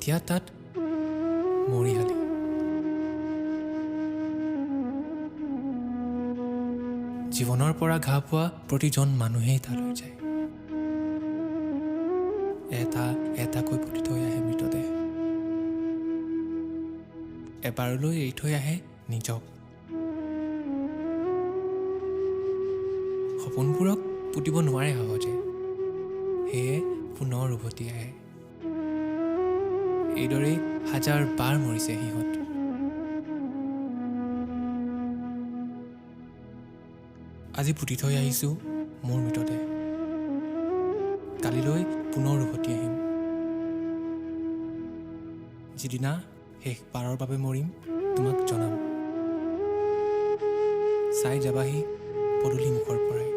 এতিয়া তাত মৰিহালি। জীৱনৰ পৰা ঘা পোৱা প্ৰতিজন মানুহেই তালৈ যায়। এটা এটাকৈ পুতি থৈ আহে মৃতদেহ। এবাৰলৈ এৰি থৈ আহে নিজক। সপোনবোৰক পুতিব নোৱাৰে সহজে, সেয়ে পুনৰ উভতি আহে। এইদৰেই হাজাৰ বাৰ মৰিছে সিহঁত। আজি পুতি থৈ আহিছোঁ মোৰ মৃতদেহ। কালিলৈ পুনৰ উভতি আহিম। যিদিনা শেষবাৰৰ বাবে মৰিম তোমাক জনাম। চাই যাবাহি পদূলি মুখৰ পৰাই।